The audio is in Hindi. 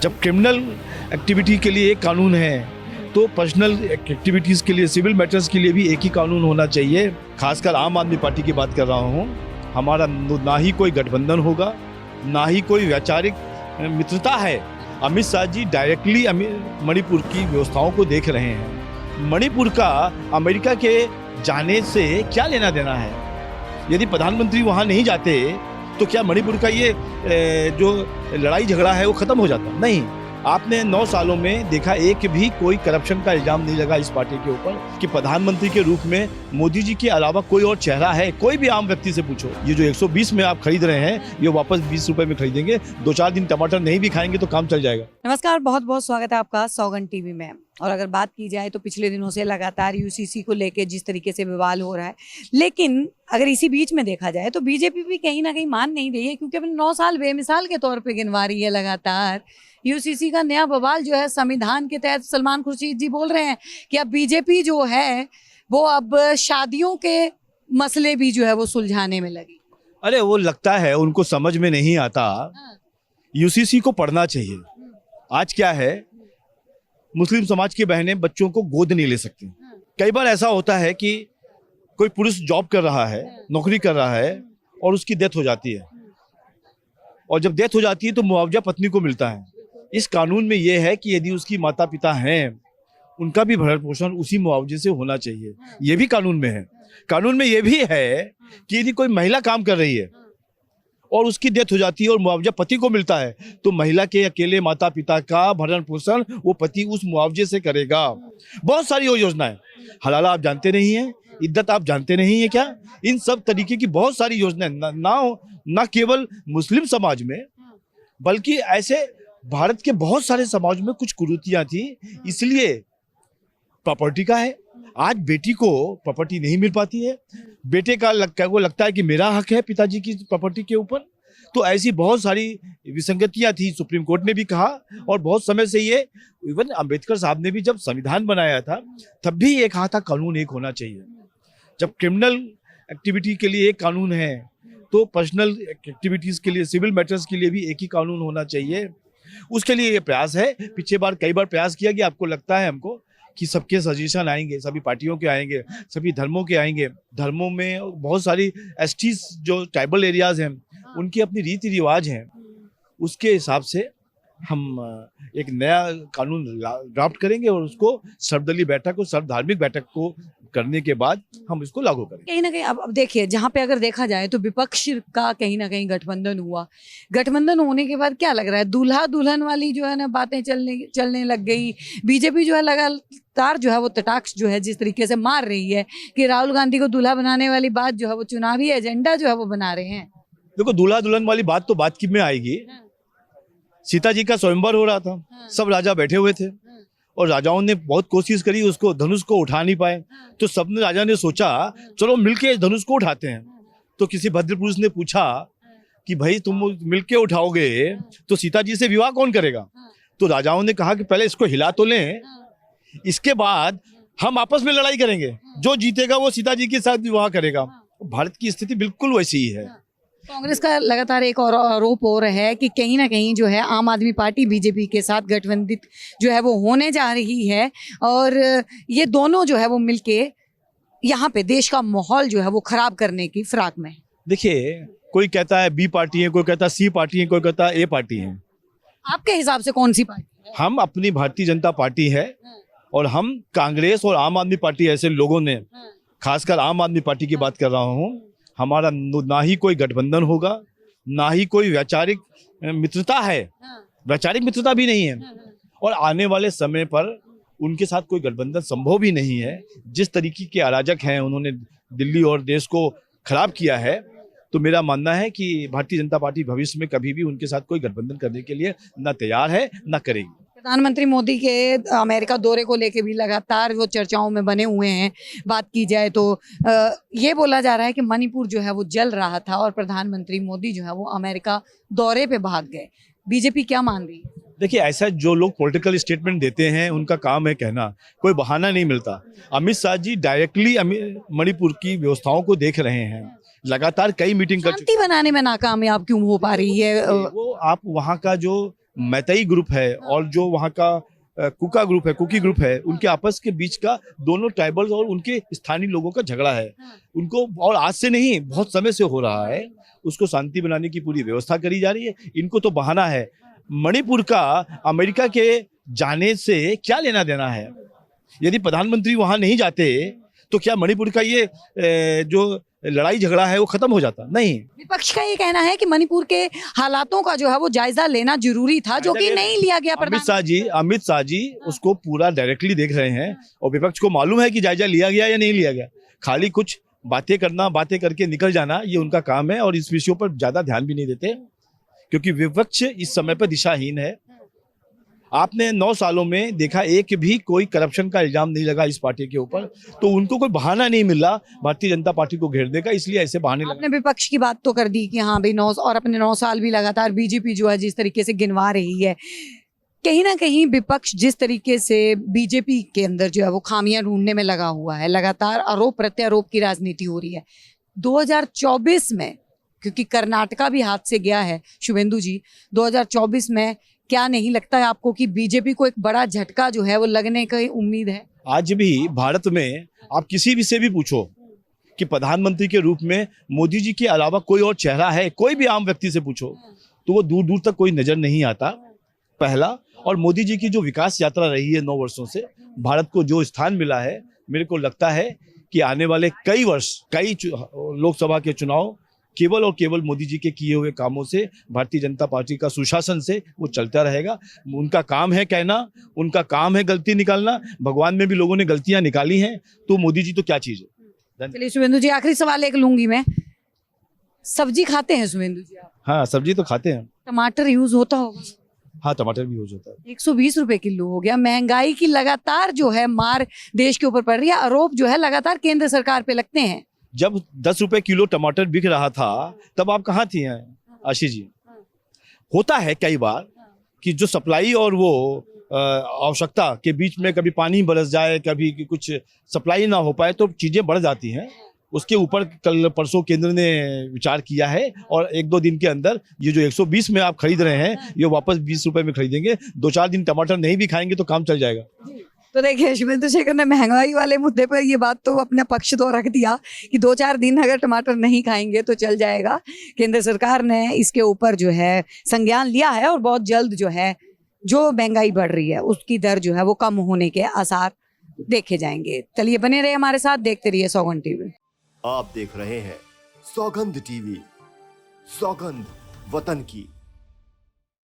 जब क्रिमिनल एक्टिविटी के लिए एक कानून है तो पर्सनल एक्टिविटीज़ के लिए, सिविल मैटर्स के लिए भी एक ही कानून होना चाहिए। खासकर आम आदमी पार्टी की बात कर रहा हूँ। हमारा ना ही कोई गठबंधन होगा, ना ही कोई वैचारिक मित्रता है। अमित शाह जी डायरेक्टली मणिपुर की व्यवस्थाओं को देख रहे हैं। मणिपुर का अमेरिका के जाने से क्या लेना देना है? यदि प्रधानमंत्री वहाँ नहीं जाते तो क्या मणिपुर का ये जो लड़ाई झगड़ा है वो खत्म हो जाता? नहीं। आपने 9 सालों में देखा एक भी कोई करप्शन का इल्जाम नहीं लगा इस पार्टी के ऊपर कि प्रधानमंत्री के रूप में मोदी जी के अलावा कोई और चेहरा है। कोई भी आम व्यक्ति से पूछो, ये जो 120 में आप खरीद रहे हैं ये वापस 20 रुपए में खरीदेंगे। 2-4 दिन टमाटर नहीं भी खाएंगे तो काम चल जाएगा। नमस्कार, बहुत बहुत स्वागत है आपका सौगन टीवी में। और अगर बात की जाए तो पिछले दिनों से लगातार यूसीसी को लेके जिस तरीके से विवाद हो रहा है, लेकिन अगर इसी बीच में देखा जाए तो बीजेपी भी कहीं ना कहीं मान नहीं रही है, क्योंकि अपने 9 साल बेमिसाल के तौर पे गिनवा रही है लगातार। यूसीसी का नया बवाल जो है संविधान के तहत, सलमान खुर्शीद जी बोल रहे हैं कि अब बीजेपी जो है वो अब शादियों के मसले भी जो है वो सुलझाने में लगी। अरे वो लगता है उनको समझ में नहीं आता। यूसीसी को पढ़ना चाहिए। आज क्या है, मुस्लिम समाज की बहनें बच्चों को गोद नहीं ले सकती। कई बार ऐसा होता है कि कोई पुरुष जॉब कर रहा है, नौकरी कर रहा है और उसकी डेथ हो जाती है, और जब डेथ हो जाती है तो मुआवजा पत्नी को मिलता है। इस कानून में यह है कि यदि उसकी माता पिता हैं उनका भी भरण पोषण उसी मुआवजे से होना चाहिए। ये भी कानून में है। कानून में यह भी है कि यदि कोई महिला काम कर रही है और उसकी डेथ हो जाती है और मुआवजा पति को मिलता है तो महिला के अकेले माता पिता का भरण पोषण वो पति उस मुआवजे से करेगा। बहुत सारी योजनाएं, हलाला आप जानते नहीं है, इद्दत आप जानते नहीं है क्या? इन सब तरीके की बहुत सारी योजनाएं ना केवल मुस्लिम समाज में बल्कि ऐसे भारत के बहुत सारे समाज में कुछ कुरीतियां थी, इसलिए प्रॉपर्टी का है। आज बेटी को प्रॉपर्टी नहीं मिल पाती है। बेटे का लगता है कि मेरा हक है पिताजी की प्रॉपर्टी के ऊपर। तो ऐसी बहुत सारी विसंगतियां थी। सुप्रीम कोर्ट ने भी कहा, और बहुत समय से ये इवन अंबेडकर साहब ने भी जब संविधान बनाया था तब भी ये कहा था कानून एक होना चाहिए। जब क्रिमिनल एक्टिविटी के लिए एक कानून है तो पर्सनल एक्टिविटीज के लिए, सिविल मैटर्स के लिए भी एक ही कानून होना चाहिए। उसके लिए ये प्रयास है। पिछले बार कई बार प्रयास किया गया। आपको लगता है हमको कि सबके सजेशन आएंगे, सभी पार्टियों के आएंगे, सभी धर्मों के आएंगे। धर्मों में बहुत सारी एसटीज जो ट्राइबल एरियाज हैं उनकी अपनी रीति रिवाज हैं। उसके हिसाब से हम एक नया कानून ड्राफ्ट करेंगे और उसको सर्वदलीय बैठक और सर्वधार्मिक बैठक को करने के बाद हम इसको लागू करेंगे। कहीं ना कहीं अब देखिए, जहाँ पे अगर देखा जाए तो विपक्ष का कहीं ना कहीं गठबंधन हुआ। गठबंधन होने के बाद क्या लग रहा है, दूल्हा दुल्हन वाली जो है ना बातें चलने लग गई। बीजेपी जो है लगातार जो है वो कटाक्ष जो है जिस तरीके से मार रही है कि राहुल गांधी को दूल्हा बनाने वाली बात जो है वो चुनावी एजेंडा जो है वो बना रहे हैं। देखो, दूल्हा दुल्हन वाली बात तो बात की में आएगी। सीता जी का स्वयंवर हो रहा था, सब राजा बैठे हुए थे और राजाओं ने बहुत कोशिश करी, उसको धनुष को उठा नहीं पाए। तो सब राजा ने सोचा चलो मिलके धनुष को उठाते हैं। तो किसी भद्र पुरुष ने पूछा कि भाई तुम मिलके उठाओगे तो सीता जी से विवाह कौन करेगा? तो राजाओं ने कहा कि पहले इसको हिला तो लें, इसके बाद हम आपस में लड़ाई करेंगे, जो जीतेगा वो सीता जी के साथ विवाह करेगा। भारत की स्थिति बिल्कुल वैसी ही है। कांग्रेस का लगातार एक और आरोप हो रहा है कि कहीं ना कहीं जो है आम आदमी पार्टी बीजेपी के साथ गठबंधित जो है वो होने जा रही है, और ये दोनों जो है वो मिलके यहाँ पे देश का माहौल जो है वो खराब करने की फिराक में। देखिए, कोई कहता है बी पार्टी है, कोई कहता है सी पार्टी है, कोई कहता है ए पार्टी है। आपके हिसाब से कौन सी पार्टी है? हम अपनी भारतीय जनता पार्टी है, और हम कांग्रेस और आम आदमी पार्टी ऐसे लोगों ने, खासकर आम आदमी पार्टी की बात कर रहा हूँ, हमारा ना ही कोई गठबंधन होगा, ना ही कोई वैचारिक मित्रता है। वैचारिक मित्रता भी नहीं है, और आने वाले समय पर उनके साथ कोई गठबंधन संभव भी नहीं है। जिस तरीके के अराजक हैं, उन्होंने दिल्ली और देश को खराब किया है, तो मेरा मानना है कि भारतीय जनता पार्टी भविष्य में कभी भी उनके साथ कोई गठबंधन करने के लिए ना तैयार है, ना करेगी। प्रधानमंत्री मोदी के अमेरिका दौरे को लेके भी लगातार वो चर्चाओं में बने हुए हैं। बात की जाए तो ये बोला जा रहा है कि मणिपुर जो है वो जल रहा था और प्रधानमंत्री मोदी जो है वो अमेरिका दौरे पे भाग गए। बीजेपी क्या मान रही है? देखिए, ऐसा जो लोग पॉलिटिकल स्टेटमेंट देते हैं उनका काम है कहना, कोई बहाना नहीं मिलता। अमित शाह जी डायरेक्टली मणिपुर की व्यवस्थाओं को देख रहे हैं, लगातार कई मीटिंग कर शांति बनाने में नाकामयाब क्यों हो पा रही है? वो आप वहाँ का जो मैतई ग्रुप है और जो वहाँ का कुका ग्रुप है, कुकी ग्रुप है, उनके आपस के बीच का दोनों ट्राइबल्स और उनके स्थानीय लोगों का झगड़ा है। उनको, और आज से नहीं बहुत समय से हो रहा है, उसको शांति बनाने की पूरी व्यवस्था करी जा रही है। इनको तो बहाना है। मणिपुर का अमेरिका के जाने से क्या लेना देना है? यदि प्रधानमंत्री वहां नहीं जाते तो क्या मणिपुर का ये जो लड़ाई झगड़ा है वो खत्म हो जाता? नहीं। विपक्ष का ये कहना है कि मणिपुर के हालातों का जो है वो जायजा लेना जरूरी था, जो कि नहीं लिया गया। अमित शाह जी उसको पूरा डायरेक्टली देख रहे हैं और विपक्ष को मालूम है कि जायजा लिया गया या नहीं लिया गया। खाली कुछ बातें करना, बातें करके निकल जाना, ये उनका काम है और इस विषयों पर ज्यादा ध्यान भी नहीं देते, क्योंकि विपक्ष इस समय पर दिशाहीन है। आपने 9 सालों में देखा एक भी कोई करप्शन का इल्जाम नहीं लगा इस पार्टी के ऊपर, तो उनको कोई बहाना नहीं मिला भारतीय जनता पार्टी को घेरने का, इसलिए ऐसे बहाने लगा। आपने विपक्ष की बात तो कर दी कि हाँ भाई 9 और अपने 9 साल भी लगातार बीजेपी जो है जिस तरीके से गिनवा रही है, कहीं ना कहीं विपक्ष जिस तरीके से बीजेपी के अंदर जो है वो खामियां ढूंढने में लगा हुआ है, लगातार आरोप प्रत्यारोप की राजनीति हो रही है। 2024 में, क्योंकि कर्नाटका भी हाथ से गया है शुभेंदु जी, 2024 में क्या नहीं लगता है आपको कि बीजेपी को एक बड़ा झटका जो है वो लगने की उम्मीद है? आज भी भारत में आप किसी भी से भी पूछो कि प्रधानमंत्री के रूप में मोदी जी के अलावा कोई और चेहरा है, कोई भी आम व्यक्ति से पूछो तो वो दूर दूर तक कोई नजर नहीं आता, पहला। और मोदी जी की जो विकास यात्रा रही है 9 वर्षों से, भारत को जो स्थान मिला है, मेरे को लगता है कि आने वाले कई वर्ष, कई लोकसभा के चुनाव केवल और केवल मोदी जी के किए हुए कामों से, भारतीय जनता पार्टी का सुशासन से वो चलता रहेगा। उनका काम है कहना, उनका काम है गलती निकालना। भगवान में भी लोगों ने गलतियां निकाली हैं, तो मोदी जी तो क्या चीज है। चलिए शुभेंदु जी, आखिरी सवाल एक लूंगी मैं। सब्जी खाते हैं शुभेंदु जी आप? हाँ, सब्जी तो खाते हैं। टमाटर यूज होता होगा? हाँ, टमाटर भी यूज होता है। 120 रुपए किलो हो गया। महंगाई की लगातार जो है मार देश के ऊपर पड़ रही है, आरोप जो है लगातार केंद्र सरकार पे लगते हैं। जब 10 रुपए किलो टमाटर बिक रहा था तब आप कहाँ थी आशीष जी? होता है कई बार कि जो सप्लाई और वो आवश्यकता के बीच में कभी पानी बरस जाए, कभी कुछ सप्लाई ना हो पाए, तो चीजें बढ़ जाती हैं। उसके ऊपर कल परसों केंद्र ने विचार किया है और 1-2 दिन के अंदर ये जो 120 में आप खरीद रहे हैं ये वापस 20 रुपए में खरीदेंगे। 2-4 दिन टमाटर नहीं भी खाएंगे तो काम चल जाएगा। तो देखिए शुभेंदु शेखर ने महंगाई वाले मुद्दे पर ये बात तो अपना पक्ष तो रख दिया कि 2-4 दिन अगर टमाटर नहीं खाएंगे तो चल जाएगा। केंद्र सरकार ने इसके ऊपर जो है संज्ञान लिया है और बहुत जल्द जो है जो महंगाई बढ़ रही है उसकी दर जो है वो कम होने के आसार देखे जाएंगे। चलिए बने रहे हमारे साथ, देखते रहिए सौगंध टीवी। आप देख रहे हैं सौगंध टीवी, सौगंध वतन की।